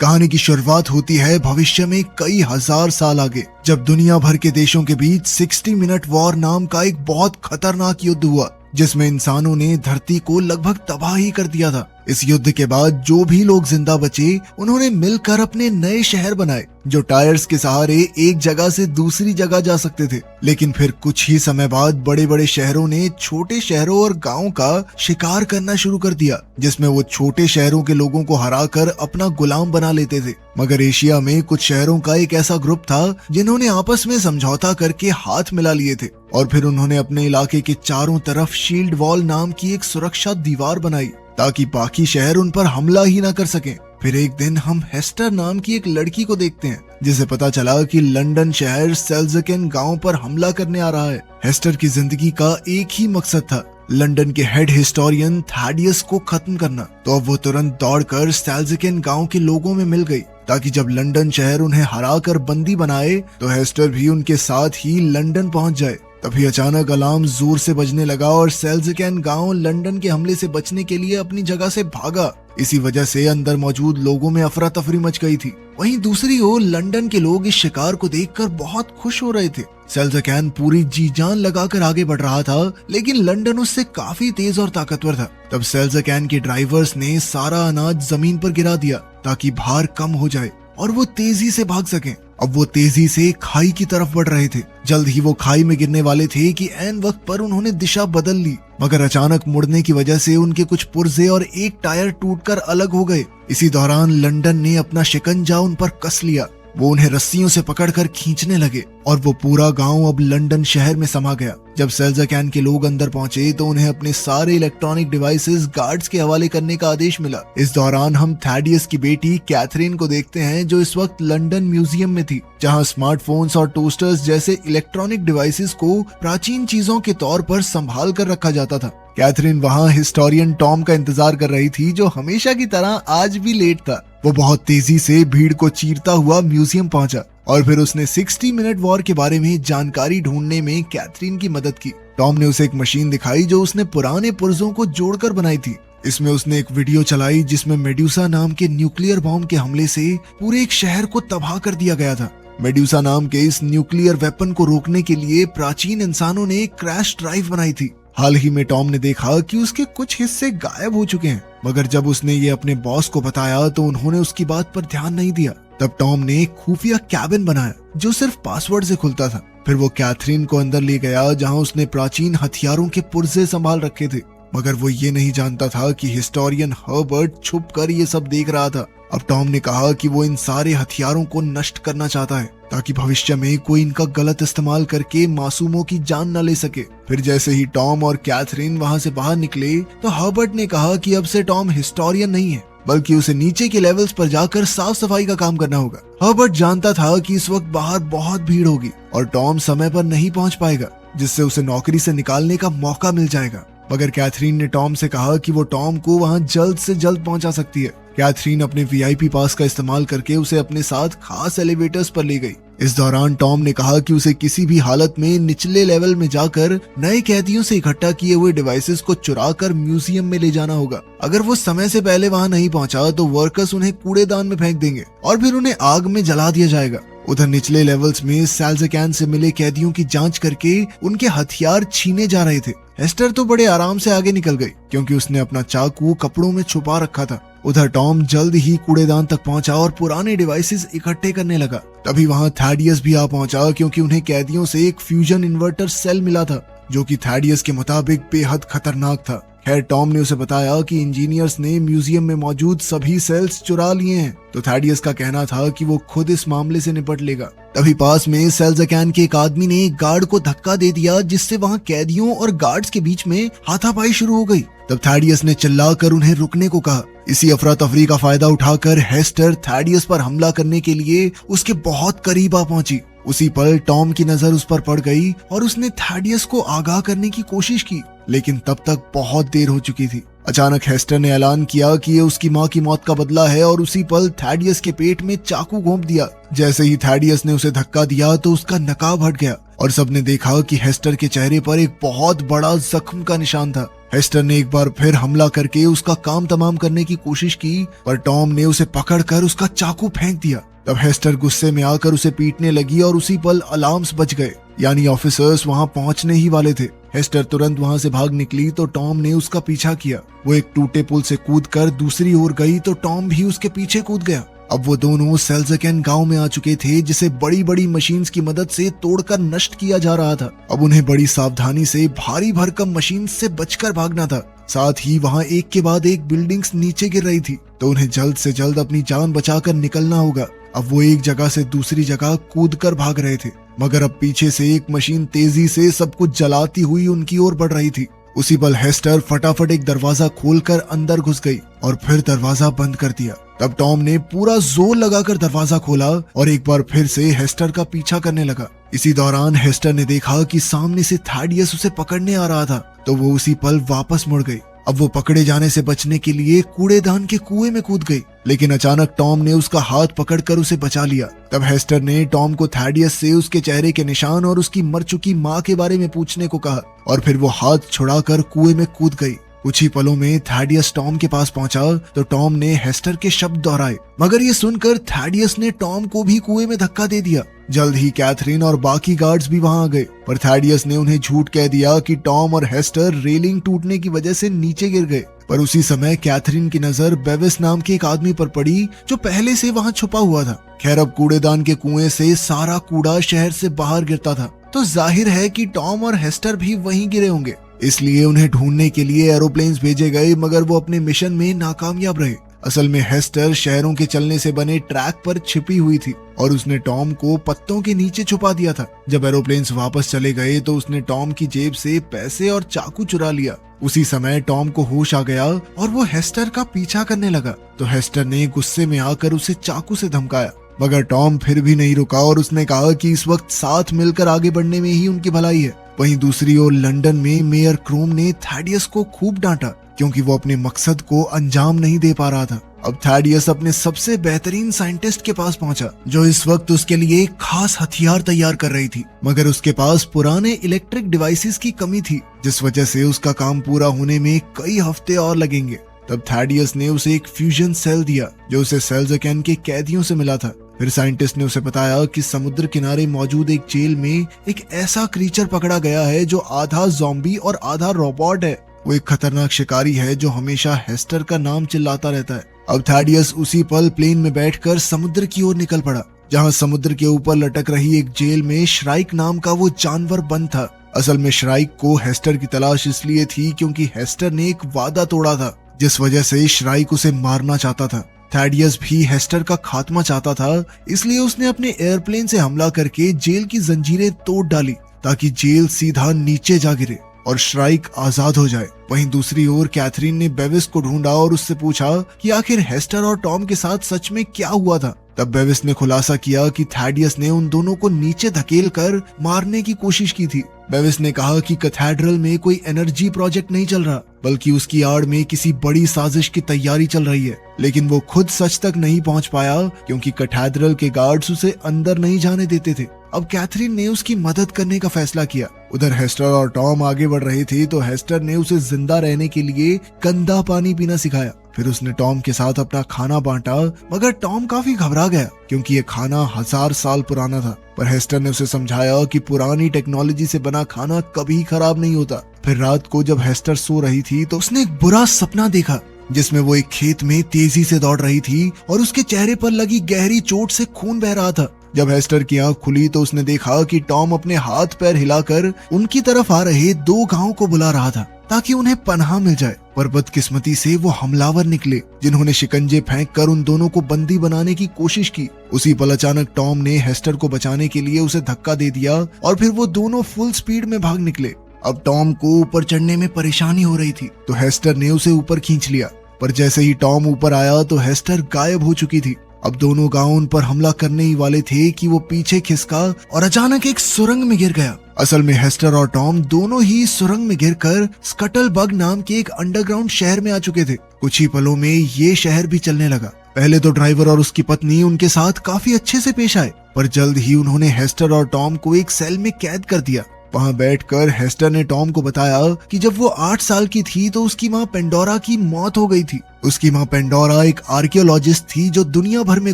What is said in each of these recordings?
कहानी की शुरुआत होती है भविष्य में कई हजार साल आगे, जब दुनिया भर के देशों के बीच 60 मिनट वॉर नाम का एक बहुत खतरनाक युद्ध हुआ, जिसमें इंसानों ने धरती को लगभग तबाह ही कर दिया था। इस युद्ध के बाद जो भी लोग जिंदा बचे, उन्होंने मिलकर अपने नए शहर बनाए जो टायर्स के सहारे एक जगह से दूसरी जगह जा सकते थे। लेकिन फिर कुछ ही समय बाद बड़े बड़े शहरों ने छोटे शहरों और गांवों का शिकार करना शुरू कर दिया, जिसमें वो छोटे शहरों के लोगों को हराकर अपना गुलाम बना लेते थे। मगर एशिया में कुछ शहरों का एक ऐसा ग्रुप था जिन्होंने आपस में समझौता करके हाथ मिला लिए थे और फिर उन्होंने अपने इलाके के चारों तरफ शील्ड वॉल नाम की एक सुरक्षा दीवार बनाई ताकि बाकी शहर उन पर हमला ही ना कर सकें। फिर एक दिन हम हेस्टर नाम की एक लड़की को देखते हैं जिसे पता चला कि लंदन शहर सेल्ज़किन गांव पर हमला करने आ रहा है। हेस्टर की जिंदगी का एक ही मकसद था, लंदन के हेड हिस्टोरियन थैडियस को खत्म करना। तो अब वो तुरंत दौड़कर सेल्ज़किन गांव के लोगों में मिल गई ताकि जब लंदन शहर उन्हें हराकर बंदी बनाए तो हेस्टर भी उनके साथ ही लंदन पहुंच जाए। तभी अचानक अलार्म जोर से बजने लगा और सेल्ज़किन गांव लंदन के हमले से बचने के लिए अपनी जगह से भागा। इसी वजह से अंदर मौजूद लोगों में अफरा तफरी मच गई थी। वहीं दूसरी ओर लंदन के लोग इस शिकार को देखकर बहुत खुश हो रहे थे। सेल्ज़किन पूरी जी जान लगाकर आगे बढ़ रहा था, लेकिन लंदन उससे काफी तेज और ताकतवर था। तब सेल्ज़किन के ड्राइवर्स ने सारा अनाज जमीन पर गिरा दिया ताकि भार कम हो जाए और वो तेजी से भाग सकें। अब वो तेजी से खाई की तरफ बढ़ रहे थे। जल्द ही वो खाई में गिरने वाले थे कि ऐन वक्त पर उन्होंने दिशा बदल ली, मगर अचानक मुड़ने की वजह से उनके कुछ पुर्जे और एक टायर टूटकर अलग हो गए। इसी दौरान लंदन ने अपना शिकंजा उन पर कस लिया। वो उन्हें रस्सियों से पकड़कर खींचने लगे और वो पूरा गांव अब लंदन शहर में समा गया। जब सेल्ज़किन के लोग अंदर पहुंचे तो उन्हें अपने सारे इलेक्ट्रॉनिक डिवाइसेस गार्ड्स के हवाले करने का आदेश मिला। इस दौरान हम थैडियस की बेटी कैथरीन को देखते हैं जो इस वक्त लंदन म्यूजियम में थी, जहां स्मार्टफोन्स और टोस्टर्स जैसे इलेक्ट्रॉनिक डिवाइसेस को प्राचीन चीजों के तौर पर संभाल कर रखा जाता था। कैथरीन वहां हिस्टोरियन टॉम का इंतजार कर रही थी जो हमेशा की तरह आज भी लेट था। वो बहुत तेजी से भीड़ को चीरता हुआ म्यूजियम पहुंचा और फिर उसने 60 मिनट वॉर के बारे में जानकारी ढूंढने में कैथरीन की मदद की। टॉम ने उसे एक मशीन दिखाई जो उसने पुराने पुर्जों को जोड़कर बनाई थी। इसमें उसने एक वीडियो चलाई जिसमें मेडुसा नाम के न्यूक्लियर बॉम्ब के हमले से पूरे एक शहर को तबाह कर दिया गया था। मेडुसा नाम के इस न्यूक्लियर वेपन को रोकने के लिए प्राचीन इंसानों ने एक क्रैश ड्राइव बनाई थी। हाल ही में टॉम ने देखा कि उसके कुछ हिस्से गायब हो चुके हैं, मगर जब उसने ये अपने बॉस को बताया तो उन्होंने उसकी बात पर ध्यान नहीं दिया। तब टॉम ने एक खुफिया कैबिन बनाया जो सिर्फ पासवर्ड से खुलता था। फिर वो कैथरीन को अंदर ले गया जहां उसने प्राचीन हथियारों के पुर्जे संभाल रखे थे, मगर वो ये नहीं जानता था कि हिस्टोरियन हर्बर्ट छुपकर ये सब देख रहा था। अब टॉम ने कहा कि वो इन सारे हथियारों को नष्ट करना चाहता है ताकि भविष्य में कोई इनका गलत इस्तेमाल करके मासूमों की जान न ले सके। फिर जैसे ही टॉम और कैथरीन वहां से बाहर निकले तो हर्बर्ट ने कहा कि अब से टॉम हिस्टोरियन नहीं है, बल्कि उसे नीचे के लेवल्स पर जाकर साफ सफाई का काम करना होगा। हर्बर्ट जानता था कि इस वक्त बाहर बहुत भीड़ होगी और टॉम समय पर नहीं पहुंच पाएगा, जिससे उसे नौकरी से निकालने का मौका मिल जाएगा। मगर कैथरीन ने टॉम से कहा कि वो टॉम को वहां जल्द से जल्द पहुंचा सकती है। कैथरीन अपने वीआईपी पास का इस्तेमाल करके उसे अपने साथ खास एलिवेटर्स पर ले गई। इस दौरान टॉम ने कहा कि उसे किसी भी हालत में निचले लेवल में जाकर नए कैदियों से इकट्ठा किए हुए डिवाइसेस को चुराकर म्यूजियम में ले जाना होगा। अगर वो समय से पहले वहां नहीं पहुंचा तो वर्कर्स उन्हें कूड़ेदान में फेंक देंगे और फिर उन्हें आग में जला दिया जाएगा। उधर निचले लेवल्स में सेल्ज़किन से मिले कैदियों की जांच करके उनके हथियार छीने जा रहे थे। हेस्टर तो बड़े आराम से आगे निकल गई क्योंकि उसने अपना चाकू कपड़ों में छुपा रखा था। उधर टॉम जल्द ही कूड़ेदान तक पहुंचा और पुराने डिवाइसेस इकट्ठे करने लगा। तभी वहां थैडियस भी आ पहुंचा क्योंकि उन्हें कैदियों से एक फ्यूजन इन्वर्टर सेल मिला था जो कि थैडियस के मुताबिक बेहद खतरनाक था। खैर टॉम ने उसे बताया कि इंजीनियर्स ने म्यूजियम में मौजूद सभी सेल्स चुरा लिए हैं, तो थैडियस का कहना था कि वो खुद इस मामले से निपट लेगा। तभी पास में सेल्ज़किन के एक आदमी ने एक गार्ड को धक्का दे दिया जिससे वहां कैदियों और गार्ड्स के बीच में हाथापाई शुरू हो गई। तब थैडियस ने चिल्लाकर उन्हें रुकने को कहा। इसी अफरा तफरी का फायदा उठाकर हेस्टर थैडियस पर हमला करने के लिए उसके बहुत करीब आ पहुंची। उसी पल टॉम की नजर उस पर पड़ गई और उसने थैडियस को आगाह करने की कोशिश की, लेकिन तब तक बहुत देर हो चुकी थी। अचानक हेस्टर ने ऐलान किया कि ये उसकी माँ की मौत का बदला है और उसी पल थैडियस के पेट में चाकू घोंप दिया। जैसे ही थैडियस ने उसे धक्का दिया तो उसका नकाब हट गया और सबने देखा कि हेस्टर के चेहरे पर एक बहुत बड़ा जख्म का निशान था। हेस्टर ने एक बार फिर हमला करके उसका काम तमाम करने की कोशिश की, पर टॉम ने उसे पकड़कर उसका चाकू फेंक दिया। तब हेस्टर गुस्से में आकर उसे पीटने लगी और उसी पल अलार्म्स बज गए, यानी ऑफिसर्स वहां पहुंचने ही वाले थे। हेस्टर तुरंत वहां से भाग निकली तो टॉम ने उसका पीछा किया। वो एक टूटे पुल से कूदकर दूसरी ओर गई तो टॉम भी उसके पीछे कूद गया। अब वो दोनों सेल्ज़केन गांव में आ चुके थे, जिसे बड़ी बड़ी मशीन्स की मदद से तोड़कर नष्ट किया जा रहा था। अब उन्हें बड़ी सावधानी से भारी भरकम मशीन से बचकर भागना था। साथ ही वहां एक के बाद एक बिल्डिंग्स नीचे गिर रही थी, तो उन्हें जल्द से जल्द अपनी जान बचाकर निकलना होगा। अब वो एक जगह से दूसरी जगह कूदकर भाग रहे थे, मगर अब पीछे से एक मशीन तेजी से सब कुछ जलाती हुई उनकी ओर बढ़ रही थी। उसी पल हेस्टर फटाफट एक दरवाजा खोलकर अंदर घुस गई और फिर दरवाजा बंद कर दिया। तब टॉम ने पूरा जोर लगाकर दरवाजा खोला और एक बार फिर से हेस्टर का पीछा करने लगा। इसी दौरान हेस्टर ने देखा कि सामने से थैडियस उसे पकड़ने आ रहा था, तो वो उसी पल वापस मुड़ गई। अब वो पकड़े जाने से बचने के लिए कूड़ेदान के कुएं में कूद गई, लेकिन अचानक टॉम ने उसका हाथ पकड़कर उसे बचा लिया। तब हेस्टर ने टॉम को थैडियस से उसके चेहरे के निशान और उसकी मर चुकी माँ के बारे में पूछने को कहा और फिर वो हाथ छुड़ाकर कुएं में कूद गई। कुछ ही पलों में थैडियस टॉम के पास पहुंचा तो टॉम ने हेस्टर के शब्द दोहराए, मगर ये सुनकर थैडियस ने टॉम को भी कुएं में धक्का दे दिया। जल्द ही कैथरीन और बाकी गार्ड्स भी वहां आ गए, पर थैडियस ने उन्हें झूठ कह दिया कि टॉम और हेस्टर रेलिंग टूटने की वजह से नीचे गिर गए। पर उसी समय कैथरीन की नजर बेविस नाम के एक आदमी पर पड़ी, जो पहले से वहां छुपा हुआ था। खैर, अब कूड़ेदान के कुएं से सारा कूड़ा शहर से बाहर गिरता था, तो जाहिर है कि टॉम और हेस्टर भी वहीं गिरे होंगे। इसलिए उन्हें ढूंढने के लिए एरोप्लेन्स भेजे गए, मगर वो अपने मिशन में नाकामयाब रहे। असल में हेस्टर शहरों के चलने से बने ट्रैक पर छिपी हुई थी और उसने टॉम को पत्तों के नीचे छुपा दिया था। जब एरोप्लेन्स वापस चले गए तो उसने टॉम की जेब से पैसे और चाकू चुरा लिया। उसी समय टॉम को होश आ गया और वो हेस्टर का पीछा करने लगा, तो हेस्टर ने गुस्से में आकर उसे चाकू से धमकाया, मगर टॉम फिर भी नहीं रुका और उसने कहा कि इस वक्त साथ मिलकर आगे बढ़ने में ही उनकी भलाई है। वहीं दूसरी ओर लंदन में मेयर क्रोम ने थैडियस को खूब डांटा, क्योंकि वो अपने मकसद को अंजाम नहीं दे पा रहा था। अब थैडियस अपने सबसे बेहतरीन साइंटिस्ट के पास पहुंचा, जो इस वक्त उसके लिए एक खास हथियार तैयार कर रही थी, मगर उसके पास पुराने इलेक्ट्रिक डिवाइसेस की कमी थी, जिस वजह से उसका काम पूरा होने में कई हफ्ते और लगेंगे। तब थैडियस ने उसे एक फ्यूजन सेल दिया, जो उसे सेल्ज़केन के कैदियों से मिला था। फिर साइंटिस्ट ने उसे बताया कि समुद्र किनारे मौजूद एक जेल में एक ऐसा क्रीचर पकड़ा गया है जो आधा ज़ॉम्बी और आधा रोबोट है। वो एक खतरनाक शिकारी है जो हमेशा हेस्टर का नाम चिल्लाता रहता है। अब थैडियस उसी पल प्लेन में बैठकर समुद्र की ओर निकल पड़ा, जहां समुद्र के ऊपर लटक रही एक जेल में श्राइक नाम का वो जानवर बंद था। असल में श्राइक को हेस्टर की तलाश इसलिए थी क्योंकि हेस्टर ने एक वादा तोड़ा था, जिस वजह से श्राइक उसे मारना चाहता था। थैडियस भी हेस्टर का खात्मा चाहता था, इसलिए उसने अपने एयरप्लेन से हमला करके जेल की जंजीरें तोड़ डाली, ताकि जेल सीधा नीचे जा गिरे और श्राइक आजाद हो जाए। वहीं दूसरी ओर कैथरीन ने बेविस को ढूंढा और उससे पूछा कि आखिर हेस्टर और टॉम के साथ सच में क्या हुआ था। तब बेविस ने खुलासा किया कि थैडियस ने उन दोनों को नीचे धकेल कर मारने की कोशिश की थी। बेविस ने कहा कि कैथेड्रल में कोई एनर्जी प्रोजेक्ट नहीं चल रहा, बल्कि उसकी आड़ में किसी बड़ी साजिश की तैयारी चल रही है, लेकिन वो खुद सच तक नहीं पहुंच पाया क्योंकि कैथेड्रल के गार्ड्स उसे अंदर नहीं जाने देते थे। अब कैथरीन ने उसकी मदद करने का फैसला किया। उधर हेस्टर और टॉम आगे बढ़ रहे थे, तो हेस्टर ने उसे जिंदा रहने के लिए गंदा पानी पीना सिखाया। फिर उसने टॉम के साथ अपना खाना बांटा, मगर टॉम काफी घबरा गया क्योंकि ये खाना 1000 साल पुराना था। पर हेस्टर ने उसे समझाया कि पुरानी टेक्नोलॉजी से बना खाना कभी खराब नहीं होता। फिर रात को जब हेस्टर सो रही थी तो उसने एक बुरा सपना देखा, जिसमें वो एक खेत में तेजी से दौड़ रही थी और उसके चेहरे पर लगी गहरी चोट से खून बह रहा था। जब हेस्टर की आंख खुली तो उसने देखा कि टॉम अपने हाथ पैर हिलाकर उनकी तरफ आ रहे 2 गांव को बुला रहा था, ताकि उन्हें पनाह मिल जाए। पर बदकिस्मती से वो हमलावर निकले, जिन्होंने शिकंजे फेंक कर उन दोनों को बंदी बनाने की कोशिश की। उसी पल अचानक टॉम ने हेस्टर को बचाने के लिए उसे धक्का दे दिया और फिर वो दोनों फुल स्पीड में भाग निकले। अब टॉम को ऊपर चढ़ने में परेशानी हो रही थी, तो हेस्टर ने उसे ऊपर खींच लिया। पर जैसे ही टॉम ऊपर आया तो हेस्टर गायब हो चुकी थी। अब दोनों गांव उन पर हमला करने ही वाले थे कि वो पीछे खिसका और अचानक एक सुरंग में गिर गया। असल में हेस्टर और टॉम दोनों ही सुरंग में गिरकर स्कटलबग नाम के एक अंडरग्राउंड शहर में आ चुके थे। कुछ ही पलों में ये शहर भी चलने लगा। पहले तो ड्राइवर और उसकी पत्नी उनके साथ काफी अच्छे से पेश आए, पर जल्द ही उन्होंने हेस्टर और टॉम को एक सेल में कैद कर दिया। वहाँ बैठकर हेस्टर ने टॉम को बताया कि जब वो 8 साल की थी तो उसकी माँ पेंडोरा की मौत हो गई थी। उसकी माँ पेंडोरा एक आर्कियोलॉजिस्ट थी जो दुनिया भर में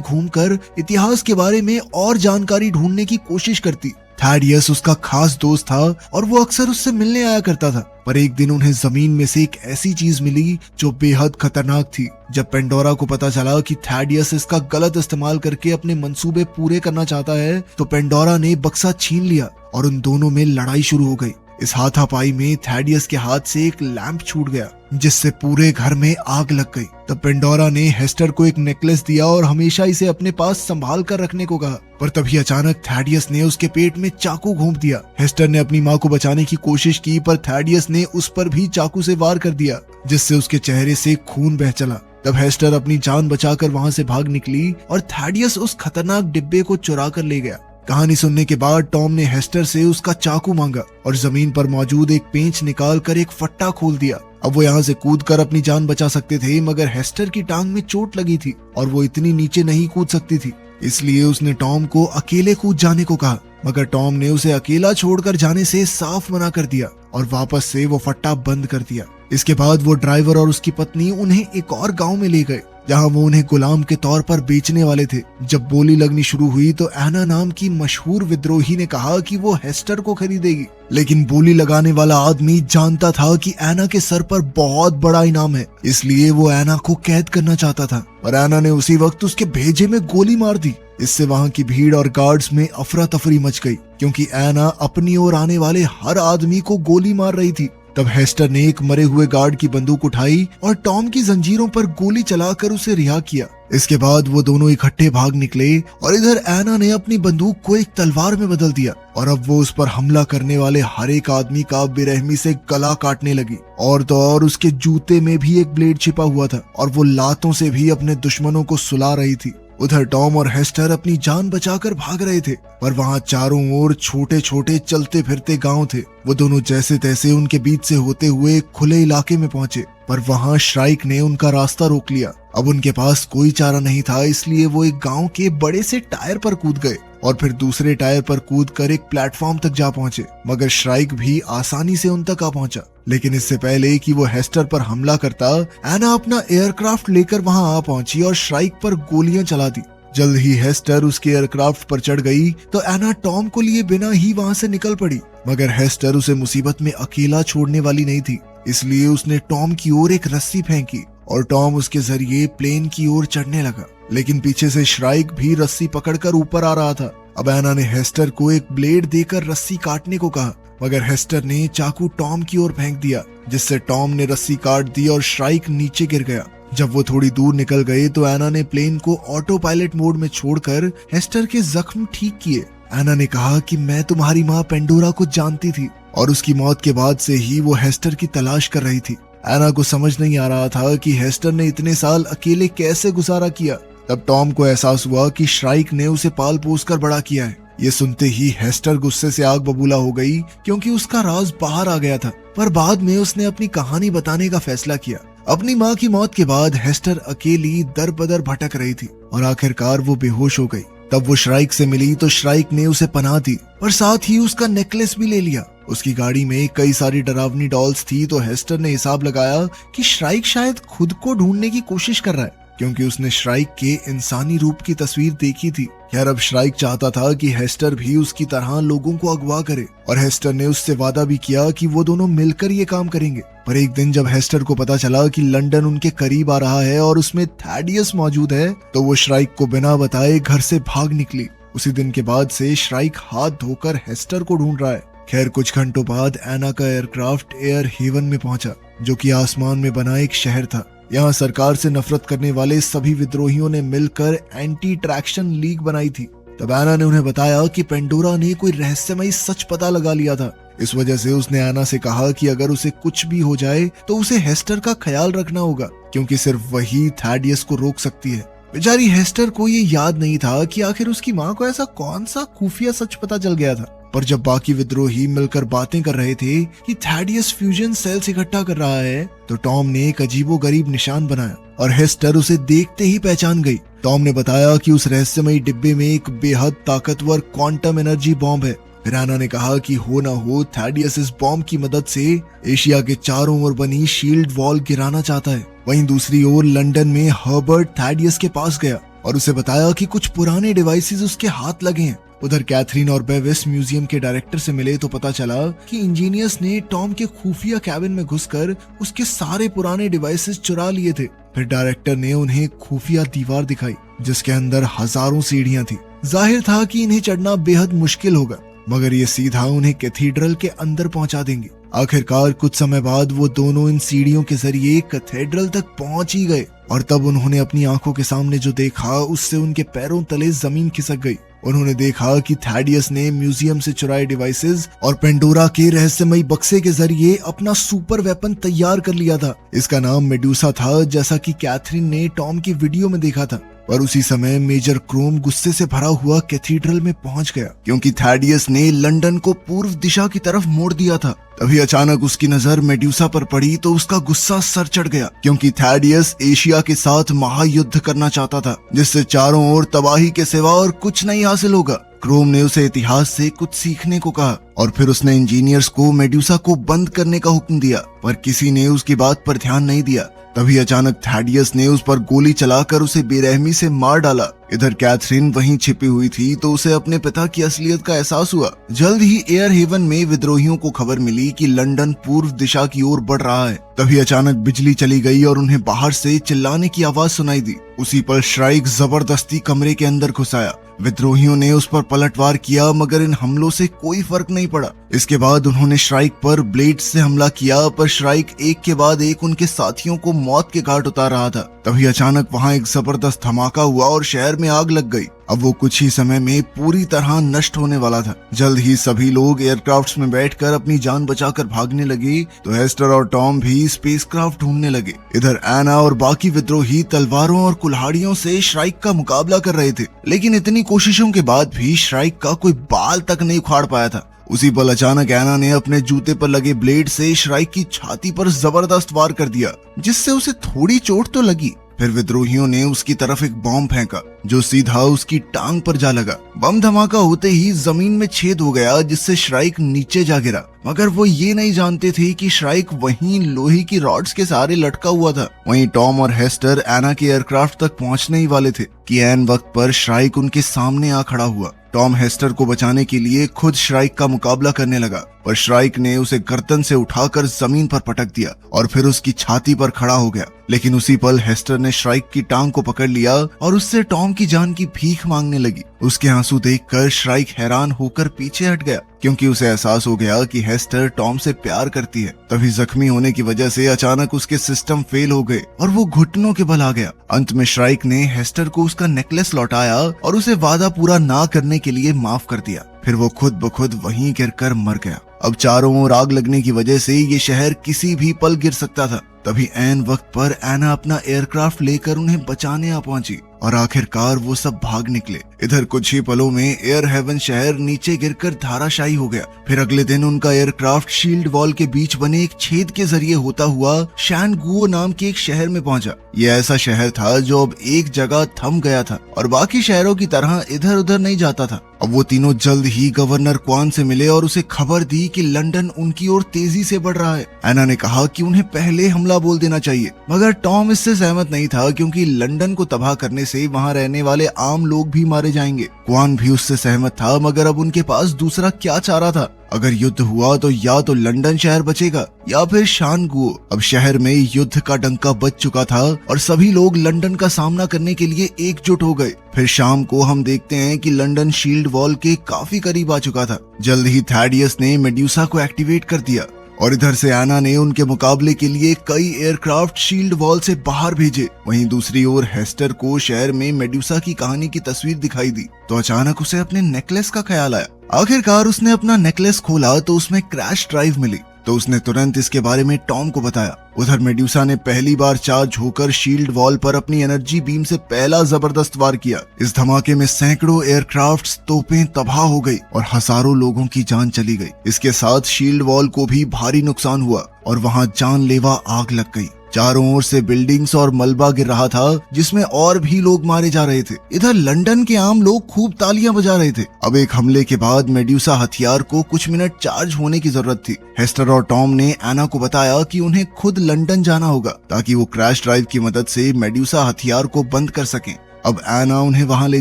घूमकर इतिहास के बारे में और जानकारी ढूंढने की कोशिश करती। थैडियस उसका खास दोस्त था और वो अक्सर उससे मिलने आया करता था। पर एक दिन उन्हें जमीन में से एक ऐसी चीज मिली जो बेहद खतरनाक थी। जब पेंडोरा को पता चला कि थैडियस इसका गलत इस्तेमाल करके अपने मंसूबे पूरे करना चाहता है तो पेंडोरा ने बक्सा छीन लिया और उन दोनों में लड़ाई शुरू हो गई। इस हाथापाई में थैडियस के हाथ से एक लैंप छूट गया जिससे पूरे घर में आग लग गई। तब पेंडोरा ने हेस्टर को एक नेकलेस दिया और हमेशा इसे अपने पास संभाल कर रखने को कहा। पर तभी अचानक थैडियस ने उसके पेट में चाकू घोंप दिया। हेस्टर ने अपनी माँ को बचाने की कोशिश की पर थैडियस ने उस पर भी चाकू से वार कर दिया जिससे उसके चेहरे से खून बह चला। तब हेस्टर अपनी जान बचाकर वहाँ से भाग निकली और थैडियस उस खतरनाक डिब्बे को चुरा कर ले गया। कहानी सुनने के बाद टॉम ने हेस्टर से उसका चाकू मांगा और जमीन पर मौजूद एक पेंच निकाल कर एक फट्टा खोल दिया। अब वो यहाँ से कूदकर अपनी जान बचा सकते थे मगर हेस्टर की टांग में चोट लगी थी और वो इतनी नीचे नहीं कूद सकती थी। इसलिए उसने टॉम को अकेले कूद जाने को कहा मगर टॉम ने उसे अकेला छोड़कर जाने से साफ मना कर दिया और वापस से वो फट्टा बंद कर दिया। इसके बाद वो ड्राइवर और उसकी पत्नी उन्हें एक और गांव में ले गए जहां वो उन्हें गुलाम के तौर पर बेचने वाले थे। जब बोली लगनी शुरू हुई तो एना नाम की मशहूर विद्रोही ने कहा कि वो हेस्टर को खरीदेगी, लेकिन बोली लगाने वाला आदमी जानता था कि एना के सर पर बहुत बड़ा इनाम है, इसलिए वो एना को कैद करना चाहता था। और एना ने उसी वक्त उसके भेजे में गोली मार दी। इससे वहां की भीड़ और गार्ड्स में अफरा तफरी मच गई क्योंकि एना अपनी ओर आने वाले हर आदमी को गोली मार रही थी। तब हेस्टर ने एक मरे हुए गार्ड की बंदूक उठाई और टॉम की जंजीरों पर गोली चलाकर उसे रिहा किया। इसके बाद वो दोनों इकट्ठे भाग निकले और इधर एना ने अपनी बंदूक को एक तलवार में बदल दिया और अब वो उस पर हमला करने वाले हर एक आदमी का बेरहमी से गला काटने लगी। और तो और उसके जूते में भी एक ब्लेड छिपा हुआ था और वो लातों से भी अपने दुश्मनों को सुला रही थी। उधर टॉम और हेस्टर अपनी जान बचाकर भाग रहे थे पर वहाँ चारों ओर छोटे छोटे चलते फिरते गांव थे। वो दोनों जैसे तैसे उनके बीच से होते हुए खुले इलाके में पहुंचे पर वहाँ श्राइक ने उनका रास्ता रोक लिया। अब उनके पास कोई चारा नहीं था, इसलिए वो एक गांव के बड़े से टायर पर कूद गए और फिर दूसरे टायर पर कूदकर एक प्लेटफॉर्म तक जा पहुंचे। मगर श्राइक भी आसानी से उन तक आ पहुंचा। लेकिन इससे पहले कि वो हेस्टर पर हमला करता, एना अपना एयरक्राफ्ट लेकर वहां आ पहुंची और श्राइक पर गोलियां चला दी। जल्द ही हेस्टर उसके एयरक्राफ्ट पर चढ़ गई तो एना टॉम को लिए बिना ही वहां से निकल पड़ी। मगर हेस्टर उसे मुसीबत में अकेला छोड़ने वाली नहीं थी, इसलिए उसने टॉम की ओर एक रस्सी फेंकी और टॉम उसके जरिए प्लेन की ओर चढ़ने लगा। लेकिन पीछे से श्राइक भी रस्सी पकड़कर ऊपर आ रहा था। अब एना ने हेस्टर को एक ब्लेड देकर रस्सी काटने को कहा मगर हेस्टर ने चाकू टॉम की ओर फेंक दिया जिससे टॉम ने रस्सी काट दी और श्राइक नीचे गिर गया। जब वो थोड़ी दूर निकल गए तो एना ने प्लेन को ऑटो पायलट मोड में छोड़कर हेस्टर के जख्म ठीक किए। एना ने कहा कि मैं तुम्हारी माँ पेंडोरा को जानती थी और उसकी मौत के बाद से ही वो हेस्टर की तलाश कर रही थी। एना को समझ नहीं आ रहा था कि हेस्टर ने इतने साल अकेले कैसे गुजारा किया। तब टॉम को एहसास हुआ कि श्राइक ने उसे पाल पोस कर बड़ा किया है। ये सुनते ही हेस्टर गुस्से से आग बबूला हो गई क्योंकि उसका राज बाहर आ गया था। पर बाद में उसने अपनी कहानी बताने का फैसला किया। अपनी माँ की मौत के बाद हेस्टर अकेली दर बदर भटक रही थी और आखिरकार वो बेहोश हो गई। तब वो श्राइक से मिली तो श्राइक ने उसे पनाह दी पर साथ ही उसका नेकलेस भी ले लिया। उसकी गाड़ी में कई सारी डरावनी डॉल्स थी तो हेस्टर ने हिसाब लगाया कि श्राइक शायद खुद को ढूंढने की कोशिश कर रहा है क्योंकि उसने श्राइक के इंसानी रूप की तस्वीर देखी थी। खैर अब श्राइक चाहता था कि हेस्टर भी उसकी तरह लोगों को अगवा करे और हेस्टर ने उससे वादा भी किया कि वो दोनों मिलकर ये काम करेंगे। पर एक दिन जब हेस्टर को पता चला कि लंदन उनके करीब आ रहा है और उसमें थैडियस मौजूद है तो वो श्राइक को बिना बताए घर से भाग निकली। उसी दिन के बाद से श्राइक हाथ धोकर हेस्टर को ढूंढ रहा है। खैर कुछ घंटों बाद एना का एयरक्राफ्ट एयर हेवन में पहुंचा जो कि आसमान में बना एक शहर था। यहाँ सरकार से नफरत करने वाले सभी विद्रोहियों ने मिलकर एंटी ट्रैक्शन लीग बनाई थी। तब एना ने उन्हें बताया कि पेंडोरा ने कोई रहस्यमयी सच पता लगा लिया था। इस वजह से उसने एना से कहा कि अगर उसे कुछ भी हो जाए तो उसे हेस्टर का ख्याल रखना होगा क्योंकि सिर्फ वही थैडियस को रोक सकती है। बेचारी हेस्टर को ये याद नहीं था कि आखिर उसकी माँ को ऐसा कौन सा खुफिया सच पता चल गया था। पर जब बाकी विद्रोही मिलकर बातें कर रहे थे कि थैडियस फ्यूजन सेल्स इकट्ठा कर रहा है तो टॉम ने एक अजीबोगरीब निशान बनाया और हेस्टर उसे देखते ही पहचान गई। टॉम ने बताया कि उस रहस्यमयी डिब्बे में एक बेहद ताकतवर क्वांटम एनर्जी बॉम्ब है फिर एना ने कहा कि हो ना हो थैडियस इस बॉम्ब की मदद से एशिया के चारों ओर बनी शील्ड वॉल गिराना चाहता है। वहीं दूसरी ओर लंदन में हर्बर्ट थैडियस के पास गया और उसे बताया कि कुछ पुराने डिवाइसेस उसके हाथ लगे हैं। उधर कैथरीन और बेविस म्यूजियम के डायरेक्टर से मिले तो पता चला कि इंजीनियर्स ने टॉम के खुफिया कैबिन में घुसकर उसके सारे पुराने डिवाइसेस चुरा लिए थे। फिर डायरेक्टर ने उन्हें खुफिया दीवार दिखाई जिसके अंदर हजारों सीढ़ियां थी। जाहिर था कि इन्हें चढ़ना बेहद मुश्किल होगा, मगर ये सीधा उन्हें कैथीड्रल के अंदर पहुंचा देंगे। आखिरकार कुछ समय बाद वो दोनों इन सीढ़ियों के जरिए कैथेड्रल तक पहुंच ही गए और तब उन्होंने अपनी आंखों के सामने जो देखा उससे उनके पैरों तले जमीन खिसक गई। उन्होंने देखा कि थैडियस ने म्यूजियम से चुराए डिवाइसेस और पेंडोरा के रहस्यमयी बक्से के जरिए अपना सुपर वेपन तैयार कर लिया था। इसका नाम मेडुसा था, जैसा कि कैथरीन ने टॉम की वीडियो में देखा था। पर उसी समय मेजर क्रोम गुस्से से भरा हुआ कैथीड्रल में पहुंच गया क्योंकि थैडियस ने लंदन को पूर्व दिशा की तरफ मोड़ दिया था। तभी अचानक उसकी नजर मेडुसा पर पड़ी तो उसका गुस्सा सर चढ़ गया क्योंकि थैडियस एशिया के साथ महायुद्ध करना चाहता था जिससे चारों ओर तबाही के सिवा और कुछ नहीं हासिल होगा। क्रोम ने उसे इतिहास से कुछ सीखने को कहा और फिर उसने इंजीनियर्स को मेडुसा को बंद करने का हुक्म दिया, पर किसी ने उसकी बात पर ध्यान नहीं दिया। तभी अचानक थैडियस ने उस पर गोली चलाकर उसे बेरहमी से मार डाला। इधर कैथरीन वहीं छिपी हुई थी तो उसे अपने पिता की असलियत का एहसास हुआ। जल्द ही एयर हेवन में विद्रोहियों को खबर मिली कि लंदन पूर्व दिशा की ओर बढ़ रहा है। तभी अचानक बिजली चली गई और उन्हें बाहर से चिल्लाने की आवाज सुनाई दी। उसी पर श्राइक जबरदस्ती कमरे के अंदर घुस आया। विद्रोहियों ने उस पर पलटवार किया मगर इन हमलों से कोई फर्क नहीं पड़ा। इसके बाद उन्होंने श्राइक पर ब्लेड से हमला किया, पर श्राइक एक के बाद एक उनके साथियों को मौत के घाट उतार रहा था। तभी अचानक वहां एक जबरदस्त धमाका हुआ और शहर में आग लग गई। अब वो कुछ ही समय में पूरी तरह नष्ट होने वाला था। जल्द ही सभी लोग एयरक्राफ्ट्स में बैठकर अपनी जान बचाकर भागने लगे तो हेस्टर और टॉम भी स्पेसक्राफ्ट ढूंढने लगे। इधर एना और बाकी विद्रोही तलवारों और कुल्हाड़ियों से श्राइक का मुकाबला कर रहे थे, लेकिन इतनी कोशिशों के बाद भी श्राइक का कोई बाल तक नहीं उखाड़ पाया था। उसी पल अचानक एना ने अपने जूते पर लगे ब्लेड से श्राइक की छाती पर जबरदस्त वार कर दिया जिससे उसे थोड़ी चोट तो लगी। फिर विद्रोहियों ने उसकी तरफ एक बॉम्ब फेंका जो सीधा उसकी टांग पर जा लगा। बम धमाका होते ही जमीन में छेद हो गया जिससे श्राइक नीचे जा गिरा, मगर वो ये नहीं जानते थे कि श्राइक वहीं लोहे की रॉड्स के सहारे लटका हुआ था। वहीं टॉम और हेस्टर एना के एयरक्राफ्ट तक पहुंचने ही वाले थे कि ऐन वक्त पर श्राइक उनके सामने आ खड़ा हुआ। टॉम हेस्टर को बचाने के लिए खुद श्राइक का मुकाबला करने लगा, पर श्राइक ने उसे गर्दन से उठाकर जमीन पर पटक दिया और फिर उसकी छाती पर खड़ा हो गया। लेकिन उसी पल हेस्टर ने श्राइक की टांग को पकड़ लिया और उससे टॉम की जान की भीख मांगने लगी। उसके आंसू देखकर श्राइक हैरान होकर पीछे हट गया क्योंकि उसे एहसास हो गया कि हेस्टर टॉम से प्यार करती है। तभी जख्मी होने की वजह से अचानक उसके सिस्टम फेल हो गए और वो घुटनों के बल आ गया। अंत में श्राइक ने हेस्टर को उसका नेकलेस लौटाया और उसे वादा पूरा ना करने के लिए माफ कर दिया। फिर वो खुद ब खुद वहीं गिरकर मर गया। अब चारों ओर आग लगने की वजह से ये शहर किसी भी पल गिर सकता था। तभी ऐन वक्त पर एना अपना एयरक्राफ्ट लेकर उन्हें बचाने आ पहुंची और आखिरकार वो सब भाग निकले। इधर कुछ ही पलों में एयर हेवन शहर नीचे गिरकर धाराशायी हो गया। फिर अगले दिन उनका एयरक्राफ्ट शील्ड वॉल के बीच बने एक छेद के जरिए होता हुआ शैनगुओ नाम के एक शहर में पहुंचा। ये ऐसा शहर था जो अब एक जगह थम गया था और बाकी शहरों की तरह इधर उधर नहीं जाता था। अब वो तीनों जल्द ही गवर्नर क्वान से मिले और उसे खबर दी कि लंदन उनकी ओर तेजी से बढ़ रहा है। एना ने कहा कि उन्हें पहले हमला बोल देना चाहिए, मगर टॉम इससे सहमत नहीं था क्योंकि लंदन को तबाह करने से वहां रहने वाले आम लोग भी मारे जाएंगे। क्वान भी उससे सहमत था, मगर अब उनके पास दूसरा क्या चारा था। अगर युद्ध हुआ तो या तो लंदन शहर बचेगा या फिर शानगुओ। अब शहर में युद्ध का डंका बज चुका था और सभी लोग लंदन का सामना करने के लिए एकजुट हो गए। फिर शाम को हम देखते हैं कि लंदन शील्ड वॉल के काफी करीब आ चुका था। जल्द ही थैडियस ने मेडुसा को एक्टिवेट कर दिया और इधर से एना ने उनके मुकाबले के लिए कई एयरक्राफ्ट शील्ड वॉल से बाहर भेजे। वहीं दूसरी ओर हेस्टर को शहर में मेडुसा की कहानी की तस्वीर दिखाई दी तो अचानक उसे अपने नेकलेस का ख्याल आया। आखिरकार उसने अपना नेकलेस खोला तो उसमें क्रैश ड्राइव मिली तो उसने तुरंत इसके बारे में टॉम को बताया। उधर मेडुसा ने पहली बार चार्ज होकर शील्ड वॉल पर अपनी एनर्जी बीम से पहला जबरदस्त वार किया। इस धमाके में सैकड़ों एयरक्राफ्ट्स, तोपें तबाह हो गई और हजारों लोगों की जान चली गई। इसके साथ शील्ड वॉल को भी भारी नुकसान हुआ और वहां जानलेवा आग लग गई। चारों ओर से बिल्डिंग्स और मलबा गिर रहा था, जिसमें और भी लोग मारे जा रहे थे। इधर लंदन के आम लोग खूब तालियां बजा रहे थे। अब एक हमले के बाद मेड्यूसा हथियार को कुछ मिनट चार्ज होने की जरूरत थी। हेस्टर और टॉम ने एना को बताया कि उन्हें खुद लंदन जाना होगा ताकि वो क्रैश ड्राइव की मदद से मेड्यूसा हथियार को बंद कर सकें। अब एना उन्हें वहां ले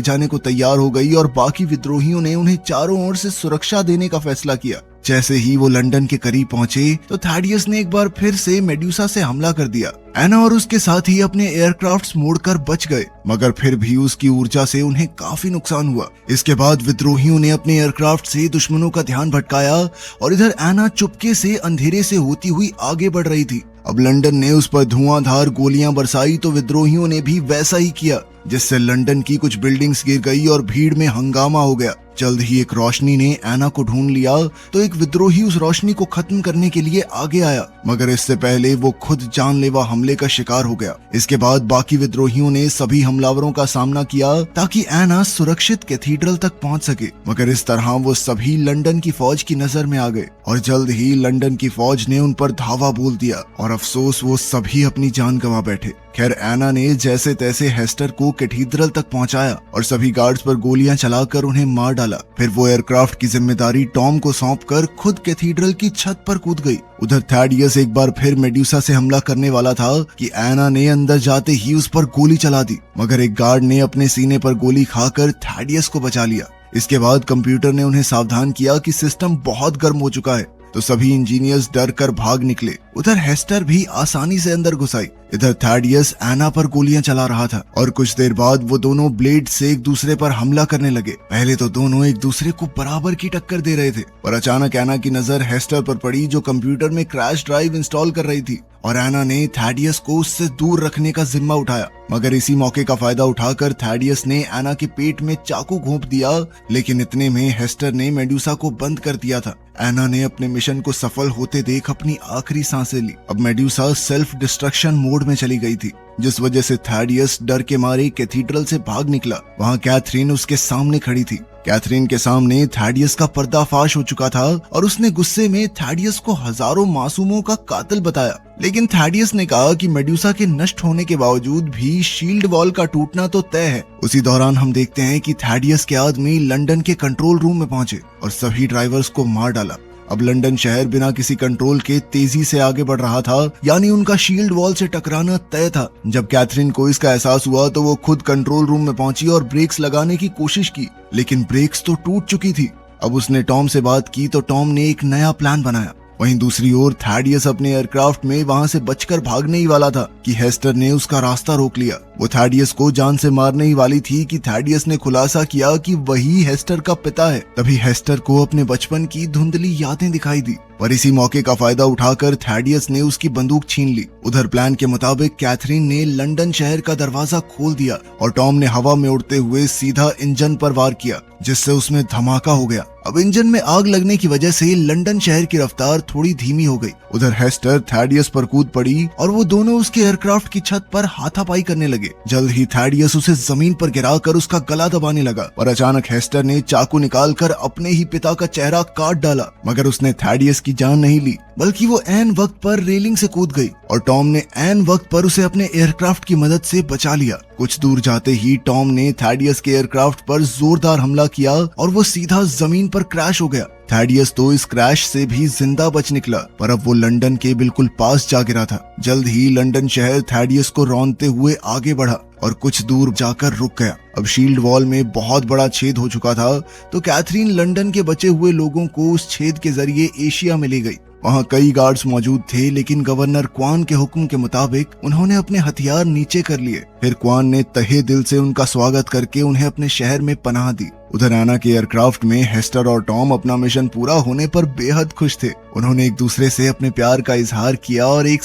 जाने को तैयार हो गई और बाकी विद्रोहियों ने उन्हें चारों ओर से सुरक्षा देने का फैसला किया। जैसे ही वो लंदन के करीब पहुंचे तो थैडियस ने एक बार फिर से मेड्यूसा से हमला कर दिया। एना और उसके साथी अपने एयरक्राफ्ट्स मोड़कर बच गए, मगर फिर भी उसकी ऊर्जा से उन्हें काफी नुकसान हुआ। इसके बाद विद्रोहियों ने अपने एयरक्राफ्ट से दुश्मनों का ध्यान भटकाया और इधर एना चुपके से अंधेरे से होती हुई आगे बढ़ रही थी। अब लंदन ने उस पर धुआंधार गोलियां बरसाई तो विद्रोहियों ने भी वैसा ही किया, जिससे लंदन की कुछ बिल्डिंग्स गिर गई और भीड़ में हंगामा हो गया। जल्द ही एक रोशनी ने एना को ढूंढ लिया तो एक विद्रोही उस रोशनी को खत्म करने के लिए आगे आया, मगर इससे पहले वो खुद जानलेवा हमले का शिकार हो गया। इसके बाद बाकी विद्रोहियों ने सभी हमलावरों का सामना किया ताकि एना सुरक्षित कैथीड्रल तक पहुंच सके, मगर इस तरह वो सभी लंदन की फौज की नजर में आ गए और जल्द ही लंदन की फौज ने उन पर धावा बोल दिया और अफसोस वो सभी अपनी जान गंवा बैठे। खैर एना ने जैसे तैसे हेस्टर को कैथीड्रल तक पहुंचाया और सभी गार्ड्स पर गोलियां चलाकर उन्हें मार डाला। फिर वो एयरक्राफ्ट की जिम्मेदारी टॉम को सौंपकर खुद कैथीड्रल की छत पर कूद गई। उधर थैडियस एक बार फिर मेड्यूसा से हमला करने वाला था कि एना ने अंदर जाते ही उस पर गोली चला दी, मगर एक गार्ड ने अपने सीने पर गोली खाकर थैडियस को बचा लिया। इसके बाद कंप्यूटर ने उन्हें सावधान किया कि सिस्टम बहुत गर्म हो चुका है, तो सभी इंजीनियर्स डर कर भाग निकले। उधर हेस्टर भी आसानी से अंदर घुस आई। इधर थैडियस एना पर गोलियां चला रहा था और कुछ देर बाद वो दोनों ब्लेड से एक दूसरे पर हमला करने लगे। पहले तो दोनों एक दूसरे को बराबर की टक्कर दे रहे थे, पर अचानक एना की नजर हेस्टर पर पड़ी जो कंप्यूटर में क्रैश ड्राइव इंस्टॉल कर रही थी और एना ने थैडियस को उससे दूर रखने का जिम्मा उठाया। मगर इसी मौके का फायदा उठाकर थैडियस ने एना के पेट में चाकू घोंप दिया, लेकिन इतने में हेस्टर ने मेड्यूसा को बंद कर दिया था। एना ने अपने मिशन को सफल होते देख अपनी आखिरी सांसें ली। अब मेड्यूसा सेल्फ डिस्ट्रक्शन मोड में चली गई थी, जिस वजह से थैडियस डर के मारे कैथीड्रल से भाग निकला। वहां कैथरीन उसके सामने खड़ी थी। कैथरीन के सामने थैडियस का पर्दाफाश हो चुका था और उसने गुस्से में थैडियस को हजारों मासूमों का कातिल बताया। लेकिन थैडियस ने कहा कि मेड्यूसा के नष्ट होने के बावजूद भी शील्ड वॉल का टूटना तो तय है। उसी दौरान हम देखते हैं कि थैडियस के आदमी लंदन के कंट्रोल रूम में पहुंचे और सभी ड्राइवर्स को मार डाला। अब लंदन शहर बिना किसी कंट्रोल के तेजी से आगे बढ़ रहा था, यानी उनका शील्ड वॉल से टकराना तय था। जब कैथरीन को इसका एहसास हुआ तो वो खुद कंट्रोल रूम में पहुंची और ब्रेक्स लगाने की कोशिश की, लेकिन ब्रेक्स तो टूट चुकी थी। अब उसने टॉम से बात की तो टॉम ने एक नया प्लान बनाया। वहीं दूसरी ओर थैडियस अपने एयरक्राफ्ट में वहां से बचकर भागने ही वाला था कि हेस्टर ने उसका रास्ता रोक लिया। वो थैडियस को जान से मारने ही वाली थी कि थैडियस ने खुलासा किया कि वही हेस्टर का पिता है। तभी हेस्टर को अपने बचपन की धुंधली यादें दिखाई दी, पर इसी मौके का फायदा उठाकर थैडियस ने उसकी बंदूक छीन ली। उधर प्लान के मुताबिक कैथरीन ने लंदन शहर का दरवाजा खोल दिया और टॉम ने हवा में उड़ते हुए सीधा इंजन पर वार किया, जिससे उसमें धमाका हो गया। अब इंजन में आग लगने की वजह से लंदन शहर की रफ्तार थोड़ी धीमी हो गई। उधर हेस्टर थैडियस पर कूद पड़ी और वो दोनों उसके एयरक्राफ्ट की छत पर हाथापाई करने लगे। जल्द ही थैडियस उसे जमीन पर गिराकर उसका गला दबाने लगा और अचानक हेस्टर ने चाकू निकालकर अपने ही पिता का चेहरा काट डाला, मगर उसने थैडियस की जान नहीं ली, बल्कि वो ऐन वक्त पर रेलिंग से कूद गई और टॉम ने ऐन वक्त पर उसे अपने एयरक्राफ्ट की मदद से बचा लिया। कुछ दूर जाते ही टॉम ने थैडियस के एयरक्राफ्ट पर जोरदार हमला किया और वो सीधा जमीन पर क्रैश हो गया। थैडियस तो इस क्रैश से भी जिंदा बच निकला, पर अब वो लंदन के बिल्कुल पास जा गिरा था। जल्द ही लंदन शहर थैडियस को रौंदते हुए आगे बढ़ा और कुछ दूर जाकर रुक गया। अब शील्ड वॉल में बहुत बड़ा छेद हो चुका था, तो कैथरीन लंदन के बचे हुए लोगों को उस छेद के जरिए एशिया में ले गई। वहाँ कई गार्ड्स मौजूद थे, लेकिन गवर्नर क्वान के हुक्म के मुताबिक उन्होंने अपने हथियार नीचे कर लिए। फिर क्वान ने तहे दिल से उनका स्वागत करके उन्हें अपने शहर में पनाह दी। उधर एना के एयरक्राफ्ट में हेस्टर और टॉम अपना मिशन पूरा होने पर बेहद खुश थे। उन्होंने एक दूसरे से अपने प्यार का इजहार किया और एक